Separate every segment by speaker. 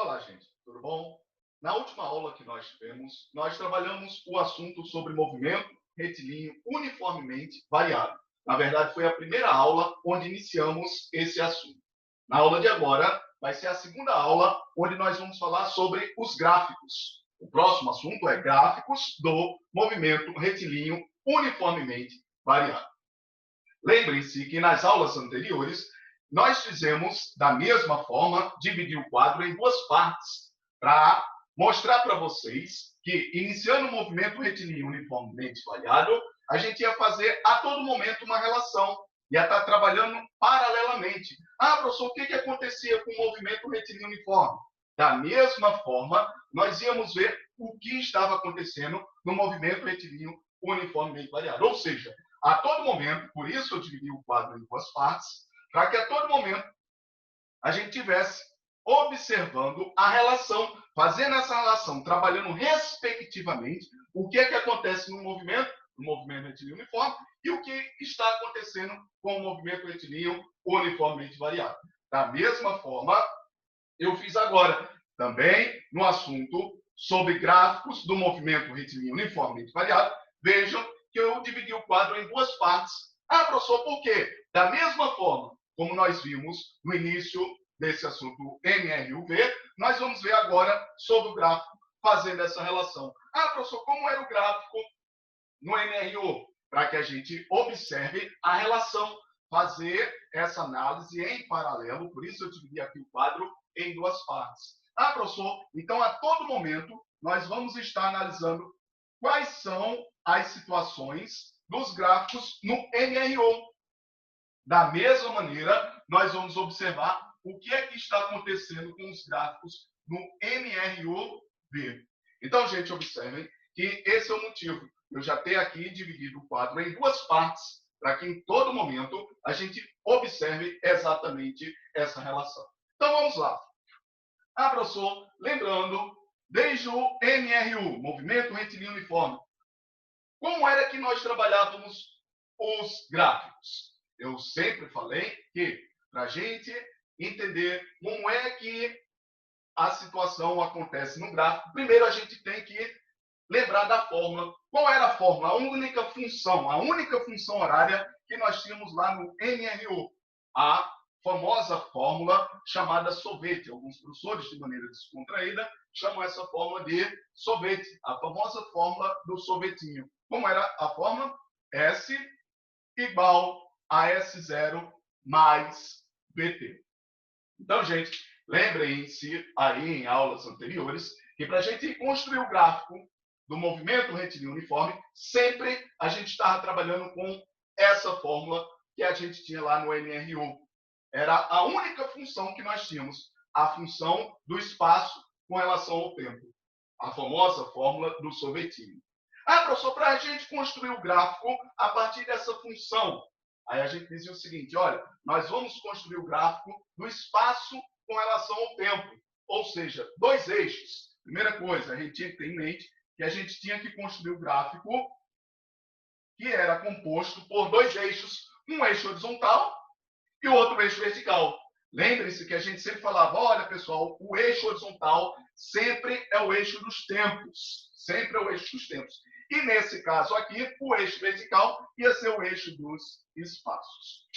Speaker 1: Olá, gente, tudo bom? Na última aula que nós tivemos, nós trabalhamos o assunto sobre movimento retilíneo uniformemente variável. Na verdade, foi a primeira aula onde iniciamos esse assunto. Na aula de agora, vai ser a segunda aula onde nós vamos falar sobre os gráficos. O próximo assunto é gráficos do movimento retilíneo uniformemente variável. Lembrem-se que nas aulas anteriores, nós fizemos da mesma forma, dividir o quadro em duas partes, para mostrar para vocês que, iniciando o movimento retilíneo uniformemente variável, a gente ia fazer a todo momento uma relação, ia estar trabalhando paralelamente. Ah, professor, o que acontecia com o movimento retilíneo uniforme? Da mesma forma, nós íamos ver o que estava acontecendo no movimento retilíneo uniformemente variável. Ou seja, a todo momento, por isso eu dividi o quadro em duas partes, para que a todo momento a gente tivesse observando a relação, fazendo essa relação, trabalhando respectivamente o que é que acontece no movimento retilíneo uniforme, e o que está acontecendo com o movimento retilíneo uniformemente variável. Da mesma forma, eu fiz agora também no assunto sobre gráficos do movimento retilíneo uniformemente variável. Vejam que eu dividi o quadro em duas partes. Ah, professor, por quê? Da mesma forma como nós vimos no início desse assunto MRUV, nós vamos ver agora sobre o gráfico fazendo essa relação. Ah, professor, como era o gráfico no MRU? Para que a gente observe a relação, fazer essa análise em paralelo, por isso eu dividi aqui o quadro em duas partes. Ah, professor, então a todo momento nós vamos estar analisando quais são as situações dos gráficos no MRO. Da mesma maneira, nós vamos observar o que é que está acontecendo com os gráficos no MROV. Então, gente, observem que esse é o motivo. Eu já tenho aqui dividido o quadro em duas partes, para que em todo momento a gente observe exatamente essa relação. Então, vamos lá. Ah, professor, lembrando, desde o MRU, Movimento Retilíneo Uniforme, como era que nós trabalhávamos os gráficos? Eu sempre falei que, para a gente entender como é que a situação acontece no gráfico, primeiro a gente tem que lembrar da fórmula. Qual era a fórmula? A única função horária que nós tínhamos lá no MRU. A famosa fórmula chamada sorvete. Alguns professores, de maneira descontraída, chamam essa fórmula de sorvete. A famosa fórmula do sorvetinho. Como era a fórmula? S igual a S0 mais BT. Então, gente, lembrem-se aí em aulas anteriores que para a gente construir o gráfico do movimento retilíneo uniforme, sempre a gente estava trabalhando com essa fórmula que a gente tinha lá no MRU. Era a única função que nós tínhamos, a função do espaço com relação ao tempo. A famosa fórmula do sorvetinho. Ah, professor, para a gente construir o gráfico a partir dessa função, aí a gente dizia o seguinte, olha, nós vamos construir o gráfico do espaço com relação ao tempo, ou seja, dois eixos. Primeira coisa, a gente tinha que ter em mente que a gente tinha que construir o gráfico que era composto por dois eixos, um eixo horizontal e o outro eixo vertical. Lembre-se que a gente sempre falava, olha, pessoal, o eixo horizontal sempre é o eixo dos tempos. Sempre é o eixo dos tempos. E nesse caso aqui, o eixo vertical ia ser o eixo dos espaços.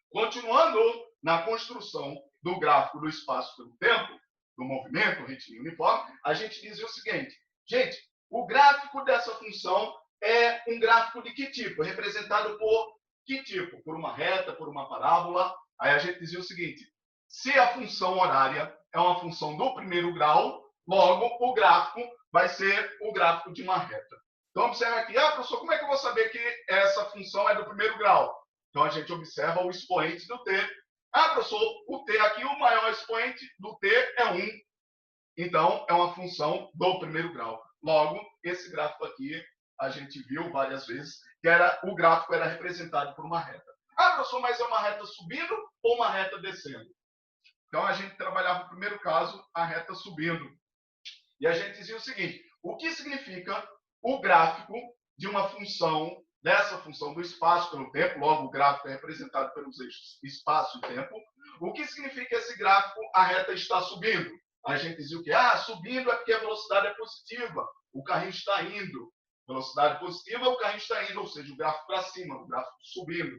Speaker 1: Continuando na construção do gráfico do espaço pelo tempo, do movimento retilíneo uniforme, a gente dizia o seguinte, gente, o gráfico dessa função é um gráfico de que tipo? É representado por que tipo? Por uma reta, por uma parábola? Aí a gente dizia o seguinte, se a função horária é uma função do primeiro grau, logo o gráfico vai ser o gráfico de uma reta. Então, observa aqui, ah, professor, como é que eu vou saber que essa função é do primeiro grau? Então, a gente observa o expoente do t. Ah, professor, o t aqui, o maior expoente do t é 1. Então, é uma função do primeiro grau. Logo, esse gráfico aqui, a gente viu várias vezes, que o gráfico era representado por uma reta. Ah, professor, mas é uma reta subindo ou uma reta descendo? Então, a gente trabalhava, no primeiro caso, a reta subindo. E a gente dizia o seguinte, o que significa o gráfico de uma função, dessa função do espaço pelo tempo, logo o gráfico é representado pelos eixos espaço e tempo. O que significa esse gráfico, a reta está subindo? A gente dizia o quê? Ah, subindo é porque a velocidade é positiva, o carrinho está indo. Velocidade positiva, o carrinho está indo, ou seja, o gráfico para cima, o gráfico subindo.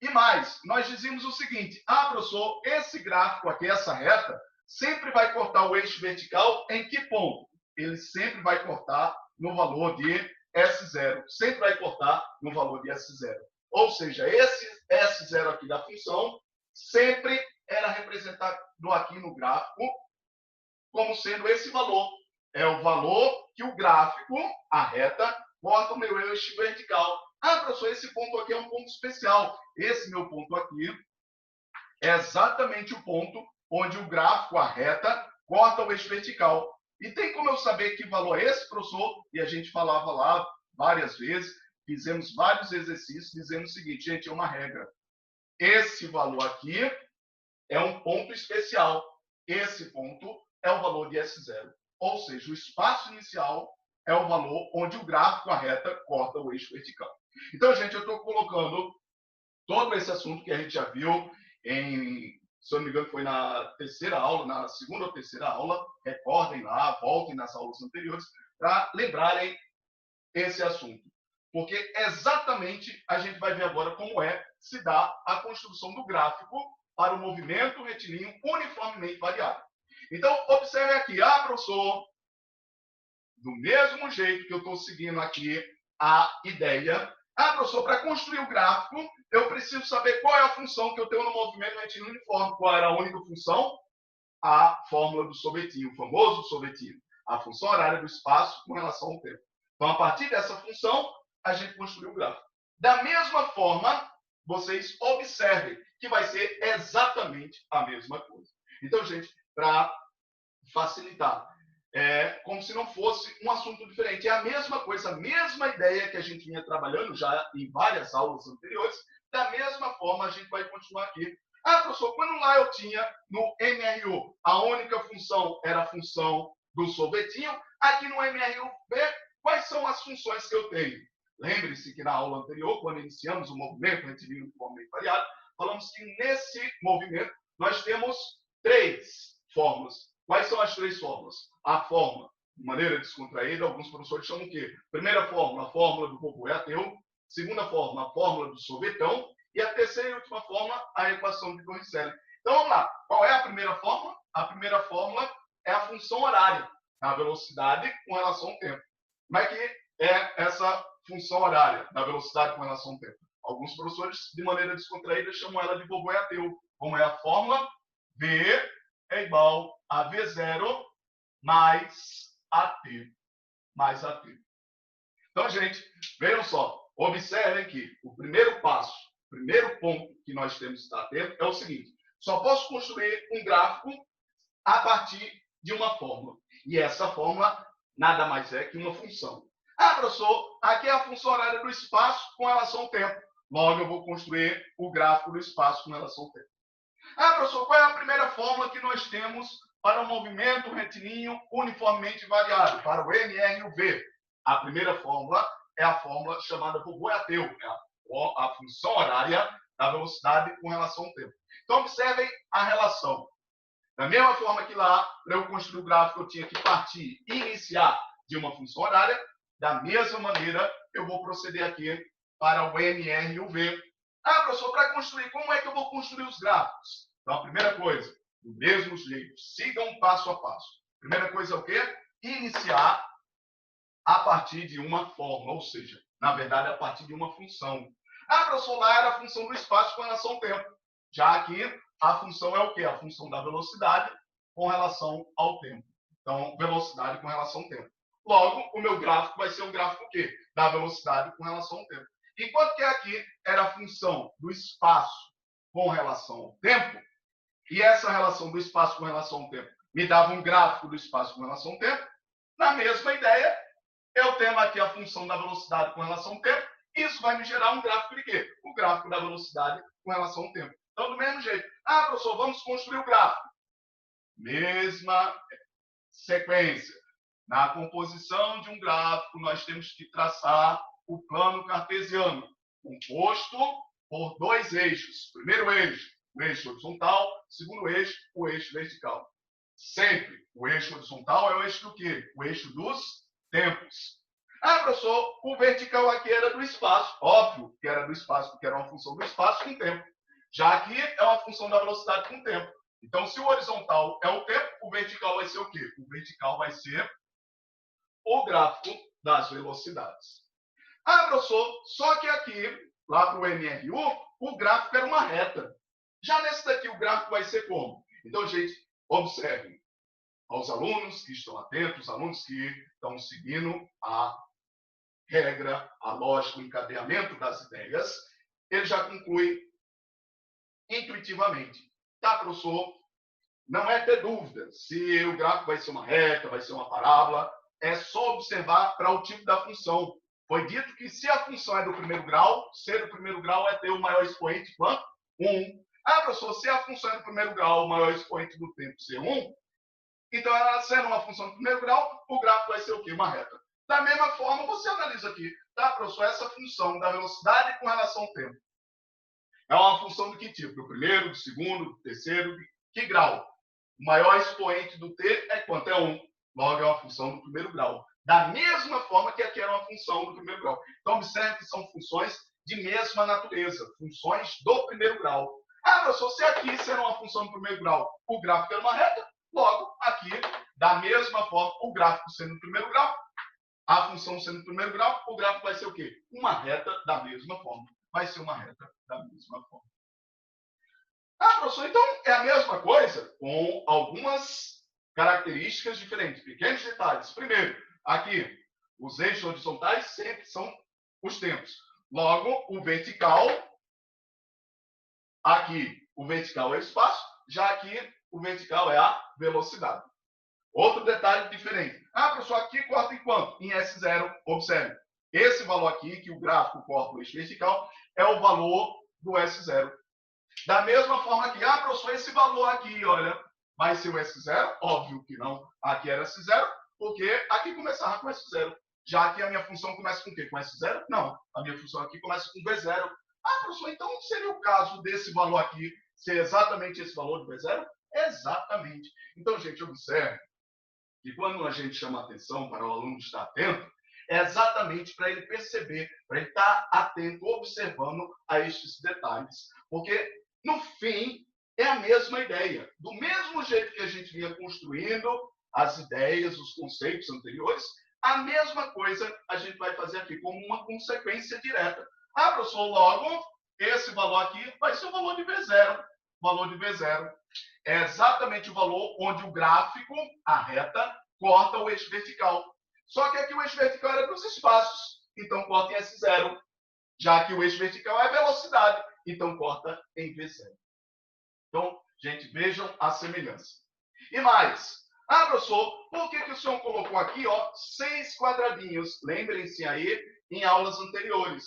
Speaker 1: E mais, nós dizíamos o seguinte: ah, professor, esse gráfico aqui, essa reta, sempre vai cortar o eixo vertical em que ponto? Ele sempre vai cortar no valor de S0. Sempre vai cortar no valor de S0. Ou seja, esse S0 aqui da função sempre era representado aqui no gráfico como sendo esse valor. É o valor que o gráfico, a reta, corta o meu eixo vertical. Ah, professor, esse ponto aqui é um ponto especial. Esse meu ponto aqui é exatamente o ponto onde o gráfico, a reta, corta o eixo vertical. E tem como eu saber que valor é esse, professor? E a gente falava lá várias vezes, fizemos vários exercícios dizendo o seguinte, gente, é uma regra. Esse valor aqui é um ponto especial. Esse ponto é o valor de S0. Ou seja, o espaço inicial é o valor onde o gráfico, a reta, corta o eixo vertical. Então, gente, eu estou colocando todo esse assunto que a gente já viu se eu não me engano, foi na terceira aula, na segunda ou terceira aula. Recordem lá, voltem nas aulas anteriores para lembrarem esse assunto. Porque exatamente a gente vai ver agora como se dá a construção do gráfico para o movimento retilíneo uniformemente variável. Então, observe aqui, professor, do mesmo jeito que eu estou seguindo aqui a ideia, professor, para construir o gráfico, eu preciso saber qual é a função que eu tenho no movimento retilíneo uniforme. Qual era a única função? A fórmula do sorvetinho, o famoso sorvetinho. A função horária do espaço com relação ao tempo. Então, a partir dessa função, a gente construiu o gráfico. Da mesma forma, vocês observem que vai ser exatamente a mesma coisa. Então, gente, para facilitar, como se não fosse um assunto diferente. É a mesma coisa, a mesma ideia que a gente vinha trabalhando já em várias aulas anteriores. Da mesma forma, a gente vai continuar aqui. Professor, quando lá eu tinha no MRU, a única função era a função do sorvetinho, aqui no MRU-B, quais são as funções que eu tenho? Lembre-se que na aula anterior, quando iniciamos o movimento retilíneo uniformemente variado, falamos que nesse movimento nós temos 3 fórmulas. Quais são as 3 fórmulas? A fórmula, de maneira descontraída, alguns professores chamam o quê? Primeira fórmula, a fórmula do vovô ateu. Segunda fórmula, a fórmula do sorvetão. E a terceira e última fórmula, a equação de Torricelli. Então, vamos lá. Qual é a primeira fórmula? A primeira fórmula é a função horária, a velocidade com relação ao tempo. Como é que é essa função horária da velocidade com relação ao tempo? Alguns professores, de maneira descontraída, chamam ela de vovô ateu. Como é a fórmula? V é igual a V0 mais AT. Mais AT. Então, gente, vejam só. Observem que o primeiro passo, o primeiro ponto que nós temos que estar atento é o seguinte. Só posso construir um gráfico a partir de uma fórmula. E essa fórmula nada mais é que uma função. Professor, aqui é a função horária do espaço com relação ao tempo. Logo, eu vou construir o gráfico do espaço com relação ao tempo. Professor, qual é a primeira fórmula que nós temos para o movimento retilíneo uniformemente variável, para o MR e o V? A primeira fórmula é a fórmula chamada vovô ateu, a função horária da velocidade com relação ao tempo. Então, observem a relação. Da mesma forma que lá, para eu construir o gráfico, eu tinha que partir e iniciar de uma função horária, da mesma maneira, eu vou proceder aqui para o MR e o V. Professor, para construir, como é que eu vou construir os gráficos? Então, a primeira coisa, do mesmo jeito, sigam passo a passo. Primeira coisa é o quê? Iniciar a partir de uma fórmula, ou seja, na verdade, a partir de uma função. Professor, lá era a função do espaço com relação ao tempo. Já aqui, a função é o quê? A função da velocidade com relação ao tempo. Então, velocidade com relação ao tempo. Logo, o meu gráfico vai ser um gráfico o quê? Da velocidade com relação ao tempo. Enquanto que aqui era a função do espaço com relação ao tempo, e essa relação do espaço com relação ao tempo me dava um gráfico do espaço com relação ao tempo, na mesma ideia, eu tenho aqui a função da velocidade com relação ao tempo, isso vai me gerar um gráfico de quê? O gráfico da velocidade com relação ao tempo. Então, do mesmo jeito. Professor, vamos construir o gráfico. Mesma sequência. Na composição de um gráfico, nós temos que traçar o plano cartesiano, composto por 2 eixos. Primeiro eixo, o eixo horizontal. Segundo eixo, o eixo vertical. Sempre. O eixo horizontal é o eixo do quê? O eixo dos tempos. Ah, professor, o vertical aqui era do espaço. Óbvio que era do espaço, porque era uma função do espaço com tempo. Já aqui é uma função da velocidade com tempo. Então, se o horizontal é o tempo, o vertical vai ser o quê? O vertical vai ser o gráfico das velocidades. Ah, professor, só que aqui, lá para o MRU, o gráfico era uma reta. Já nesse daqui, o gráfico vai ser como? Então, gente, observem. Aos alunos que estão atentos, alunos que estão seguindo a regra, a lógica, o encadeamento das ideias, ele já conclui intuitivamente. Tá, professor? Não é ter dúvida se o gráfico vai ser uma reta, vai ser uma parábola. É só observar para o tipo da função. Foi dito que se a função é do primeiro grau, ser do primeiro grau é ter o maior expoente quanto? 1. Ah, professor, se a função é do primeiro grau, o maior expoente do tempo ser 1, então, ela sendo uma função do primeiro grau, o gráfico vai ser o quê? Uma reta. Da mesma forma, você analisa aqui. Tá, professor? Essa função da velocidade com relação ao tempo. É uma função de que tipo? Do primeiro, do segundo, do terceiro, de que grau? O maior expoente do t é quanto? É 1. Logo, é uma função do primeiro grau. Da mesma forma que aqui era uma função do primeiro grau. Então, observe que são funções de mesma natureza. Funções do primeiro grau. Ah, professor, se aqui ser uma função do primeiro grau, o gráfico era uma reta, logo, aqui, da mesma forma, o gráfico sendo do primeiro grau, a função sendo do primeiro grau, o gráfico vai ser o quê? Uma reta da mesma forma. Vai ser uma reta da mesma forma. Ah, professor, então é a mesma coisa com algumas características diferentes, pequenos detalhes. Primeiro, aqui, os eixos horizontais sempre são os tempos. Logo, o vertical, aqui, o vertical é o espaço, já aqui, o vertical é a velocidade. Outro detalhe diferente. Ah, professor, aqui corta em quanto? Em S0. Observe. Esse valor aqui, que o gráfico corta o eixo vertical, é o valor do S0. Da mesma forma que, ah, professor, esse valor aqui, olha, vai ser o S0? Óbvio que não. Aqui era S0, porque aqui começava com S0. Já que a minha função começa com o quê? Com S0? Não. A minha função aqui começa com V0. Ah, professor, então seria o caso desse valor aqui ser exatamente esse valor do V0? Exatamente. Então, gente, observe que quando a gente chama atenção para o aluno estar atento, é exatamente para ele perceber, para ele estar atento, observando a estes detalhes. Porque, no fim, é a mesma ideia. Do mesmo jeito que a gente vinha construindo as ideias, os conceitos anteriores, a mesma coisa a gente vai fazer aqui, como uma consequência direta. Ah, professor, logo, esse valor aqui vai ser o valor de V0. Valor de V0 é exatamente o valor onde o gráfico, a reta, corta o eixo vertical. Só que aqui o eixo vertical era dos espaços, então corta em S0. Já que o eixo vertical é velocidade, então corta em V0. Então, gente, vejam a semelhança. E mais. Ah, professor, por que o senhor colocou aqui 6 quadradinhos? Lembrem-se aí em aulas anteriores.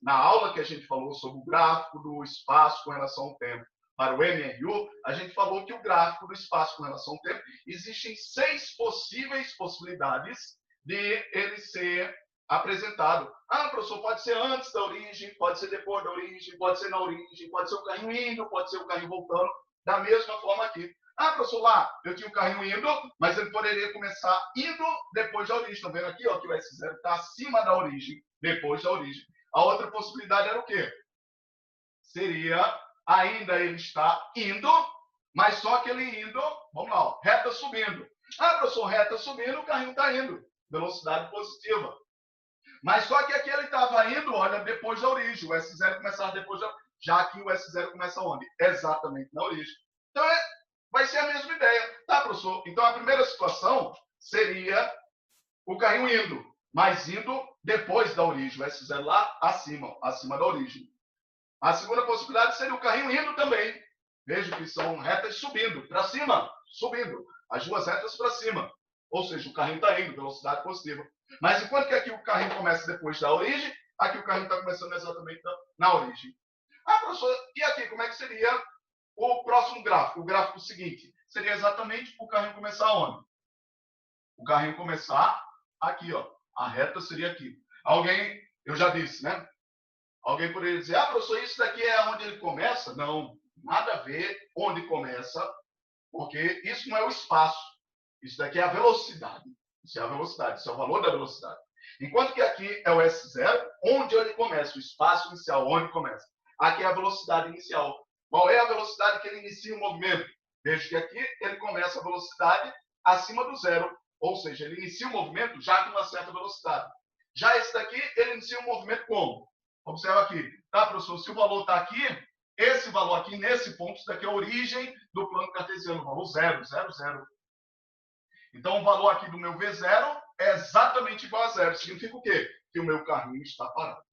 Speaker 1: Na aula que a gente falou sobre o gráfico do espaço com relação ao tempo. Para o MRU, a gente falou que o gráfico do espaço com relação ao tempo, existem 6 possíveis possibilidades de ele ser apresentado. Ah, professor, pode ser antes da origem, pode ser depois da origem, pode ser na origem, pode ser o carrinho indo, pode ser o carrinho voltando, da mesma forma aqui. Ah, professor, lá eu tinha o carrinho indo, mas ele poderia começar indo depois da origem. Estão vendo aqui ó, que o S0 está acima da origem, depois da origem. A outra possibilidade era o quê? Seria ainda ele está indo, mas só que ele indo, vamos lá, ó, reta subindo. Ah, professor, reta subindo, o carrinho está indo. Velocidade positiva. Mas só que aqui ele estava indo, olha, depois da origem. O S0 começava depois da... Já que o S0 começa onde? Exatamente na origem. Então, vai ser a mesma ideia. Tá, professor? Então, a primeira situação seria o carrinho indo, mas indo depois da origem. O S0 lá acima, acima da origem. A segunda possibilidade seria o carrinho indo também. Veja que são retas subindo, para cima, subindo. As duas retas para cima. Ou seja, o carrinho está indo, velocidade positiva. Mas enquanto que aqui o carrinho começa depois da origem, aqui o carrinho está começando exatamente na origem. Ah, professor, e aqui como é que seria o próximo gráfico? O gráfico seguinte seria exatamente o carrinho começar onde? O carrinho começar aqui, ó. A reta seria aqui. Alguém, eu já disse, né? Alguém poderia dizer, ah, professor, isso daqui é onde ele começa? Não, nada a ver onde começa porque isso não é o espaço. Isso daqui é a velocidade. Isso é a velocidade, isso é o valor da velocidade. Enquanto que aqui é o S0, onde ele começa, o espaço inicial, onde começa. Aqui é a velocidade inicial. Qual é a velocidade que ele inicia o movimento? Veja que aqui ele começa a velocidade acima do zero, ou seja, ele inicia o movimento já com uma certa velocidade. Já esse daqui, ele inicia o movimento como? Observa aqui, tá, professor? Se o valor está aqui, esse valor aqui, nesse ponto, isso daqui é a origem do plano cartesiano, o valor 0, 0, 0. Então, o valor aqui do meu V0 é exatamente igual a zero. Significa o quê? Que o meu carrinho está parado.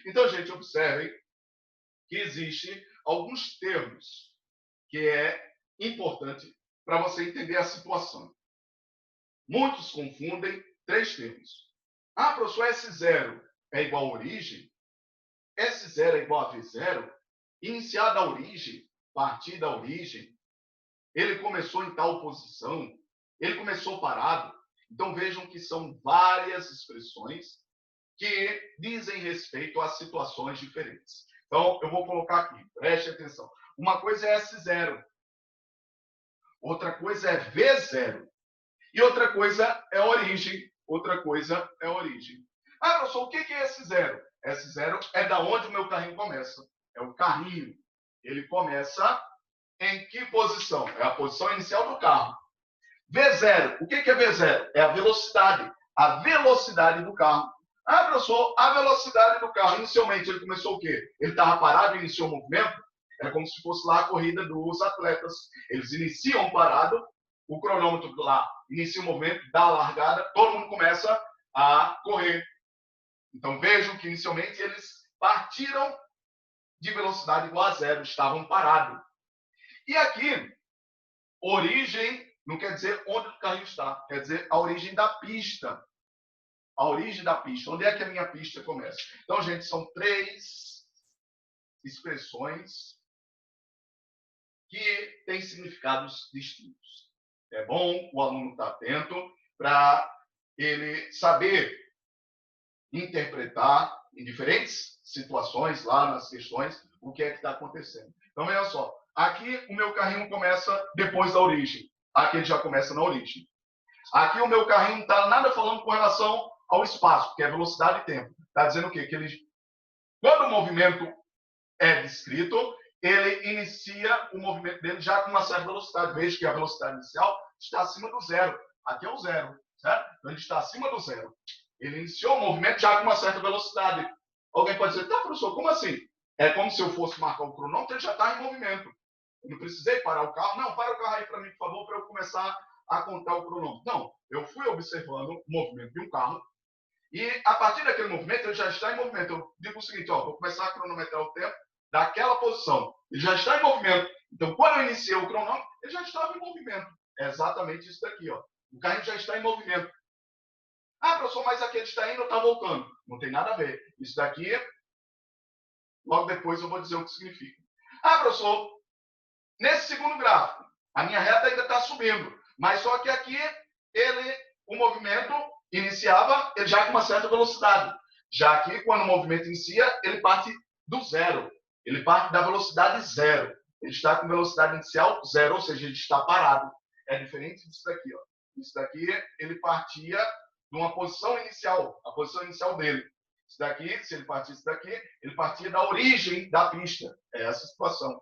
Speaker 1: Então, gente, observem que existe alguns termos que é importante para você entender a situação. Muitos confundem três termos. Ah, professor, S0 é igual a origem? S0 é igual a V0? Iniciar da origem, partir da origem, ele começou em tal posição, ele começou parado. Então vejam que são várias expressões que dizem respeito a situações diferentes. Então eu vou colocar aqui, preste atenção. Uma coisa é S0, outra coisa é V0 e outra coisa é origem. Outra coisa é origem. Ah, professor, o que é S0? S0 é da onde o meu carrinho começa. É o carrinho. Ele começa em que posição? É a posição inicial do carro. V0. O que é V0? É a velocidade. A velocidade do carro. Ah, professor, a velocidade do carro, inicialmente, ele começou o quê? Ele estava parado e iniciou o movimento? Era como se fosse lá a corrida dos atletas. Eles iniciam parado, o cronômetro lá inicia o movimento, dá a largada, todo mundo começa a correr. Então vejam que inicialmente eles partiram de velocidade igual a zero, estavam parados. E aqui, origem não quer dizer onde o carrinho está, quer dizer a origem da pista. A origem da pista, onde é que a minha pista começa? Então, gente, são três expressões que têm significados distintos. É bom o aluno estar atento para ele saber interpretar em diferentes situações, lá nas questões, o que é que está acontecendo. Então, veja só. Aqui o meu carrinho começa depois da origem. Aqui ele já começa na origem. Aqui o meu carrinho não está nada falando com relação ao espaço, que é velocidade e tempo. Está dizendo o quê? Que ele, quando o movimento é descrito, ele inicia o movimento dele já com uma certa velocidade. Veja que a velocidade inicial está acima do zero. Aqui é o zero, certo? Então ele está acima do zero. Ele iniciou o movimento já com uma certa velocidade. Alguém pode dizer, tá, professor, como assim? É como se eu fosse marcar o cronômetro, ele já está em movimento. Eu não precisei parar o carro. Não, para o carro aí para mim, por favor, para eu começar a contar o cronômetro. Não, eu fui observando o movimento de um carro e a partir daquele movimento ele já está em movimento. Eu digo o seguinte, ó, vou começar a cronometrar o tempo daquela posição. Ele já está em movimento. Então, quando eu iniciei o cronômetro, ele já estava em movimento. É exatamente isso daqui, ó. O carrinho já está em movimento. Ah, professor, mas aqui ele está indo ou está voltando? Não tem nada a ver. Isso daqui, logo depois eu vou dizer o que significa. Ah, professor, nesse segundo gráfico, a minha reta ainda está subindo. Mas só que aqui, o movimento iniciava ele já com uma certa velocidade. Já aqui, quando o movimento inicia, ele parte do zero. Ele parte da velocidade zero. Ele está com velocidade inicial zero, ou seja, ele está parado. É diferente disso daqui, ó. Isso daqui, ele partia de uma posição inicial, a posição inicial dele. Isso daqui, se ele partisse daqui, ele partia da origem da pista. É essa situação.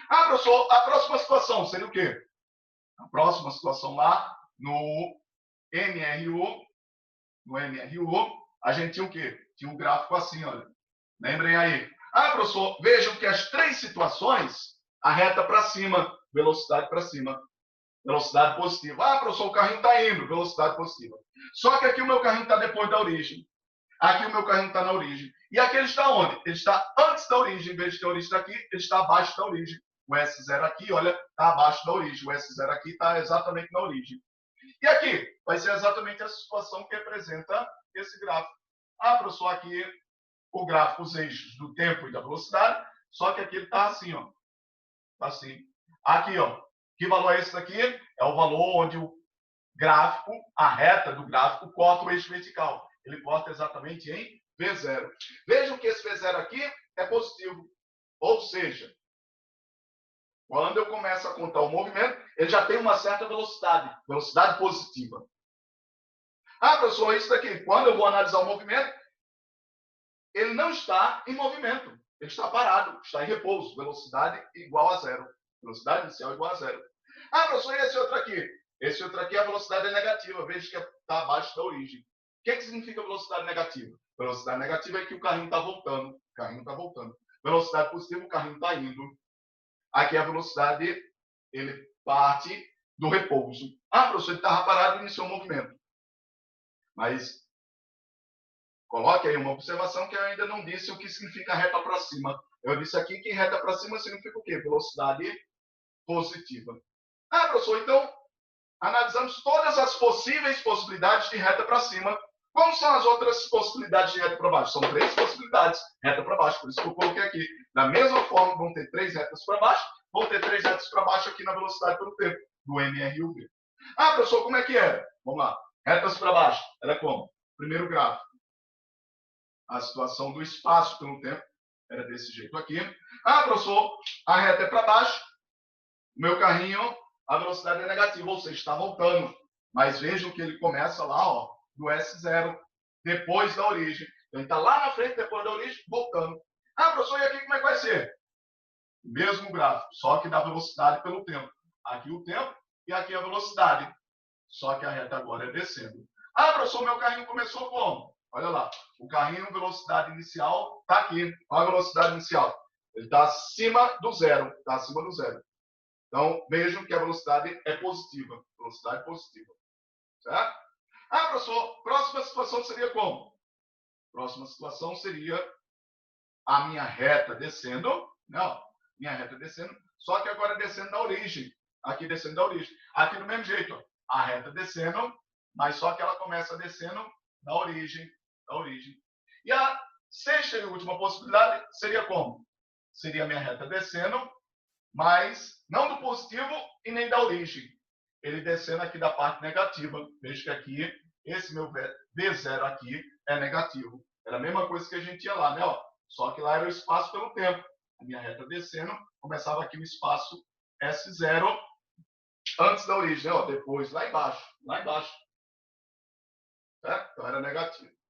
Speaker 1: Ah, professor, a próxima situação seria o quê? A próxima situação lá no MRU, a gente tinha o quê? Tinha um gráfico assim, olha. Lembrem aí. Ah, professor, vejam que as três situações, a reta para cima, velocidade para cima. Velocidade positiva. Ah, professor, o carrinho está indo, velocidade positiva. Só que aqui o meu carrinho está depois da origem. Aqui o meu carrinho está na origem. E aqui ele está onde? Ele está antes da origem. Em vez de ter a origem daqui, ele está abaixo da origem. O S0 aqui, olha, está abaixo da origem. O S0 aqui está exatamente na origem. E aqui vai ser exatamente essa situação que representa esse gráfico. Ah, professor, aqui o gráfico, os eixos do tempo e da velocidade, só que aqui ele está assim, ó. Está assim. Aqui, ó. Que valor é esse daqui? É o valor onde o gráfico, a reta do gráfico, corta o eixo vertical. Ele corta exatamente em V0. Vejam que esse V0 aqui é positivo. Ou seja, Quando eu começo a contar o movimento, ele já tem uma certa velocidade positiva. Ah, professor, isso daqui, quando eu vou analisar o movimento, ele não está em movimento. Ele está parado, está em repouso. Velocidade igual a zero. Velocidade inicial igual a zero. Ah, professor, e esse outro aqui? Esse outro aqui, a velocidade é negativa. Veja que está abaixo da origem. O que significa velocidade negativa? Velocidade negativa é que o carrinho está voltando. O carrinho está voltando. Velocidade positiva, o carrinho está indo. Aqui a velocidade, ele parte do repouso. Ah, professor, ele estava parado e iniciou o movimento. Mas coloque aí uma observação que eu ainda não disse o que significa reta para cima. Eu disse aqui que reta para cima significa o quê? Velocidade positiva. Ah, professor, então analisamos todas as possíveis possibilidades de reta para cima. Como são as outras possibilidades de reta para baixo? São 3 possibilidades, reta para baixo, por isso que eu coloquei aqui. Da mesma forma, vão ter 3 retas para baixo, vão ter 3 retas para baixo aqui na velocidade pelo tempo, do MR e o V. Ah, professor, como é que era? Vamos lá. Retas para baixo, era como? Primeiro gráfico. A situação do espaço pelo tempo era desse jeito aqui. Ah, professor, a reta é para baixo, o meu carrinho, a velocidade é negativa, ou seja, está voltando. Mas vejam que ele começa lá, ó, do S0, depois da origem. Então, ele está lá na frente, depois da origem, voltando. Ah, professor, e aqui como é que vai ser? Mesmo gráfico, só que da velocidade pelo tempo. Aqui o tempo e aqui a velocidade. Só que a reta agora é descendo. Ah, professor, meu carrinho começou como? Olha lá, o carrinho, velocidade inicial, está aqui. Olha a velocidade inicial. Ele está acima do zero. Está acima do zero. Então, vejam que a velocidade é positiva. Velocidade positiva. Certo? Ah, professor, próxima situação seria como? Próxima situação seria a minha reta descendo. Não, minha reta descendo. Só que agora descendo da origem. Aqui descendo da origem. Aqui do mesmo jeito. Ó, a reta descendo, mas só que ela começa descendo da origem. Da origem. E a sexta e última possibilidade seria como? Seria a minha reta descendo, mas não do positivo e nem da origem. Ele descendo aqui da parte negativa. Veja que aqui, esse meu V0 aqui é negativo. Era a mesma coisa que a gente tinha lá, né? Ó, só que lá era o espaço pelo tempo. A minha reta descendo, começava aqui o espaço S0 antes da origem, ó, depois lá embaixo. Lá embaixo. Certo? Então era negativo.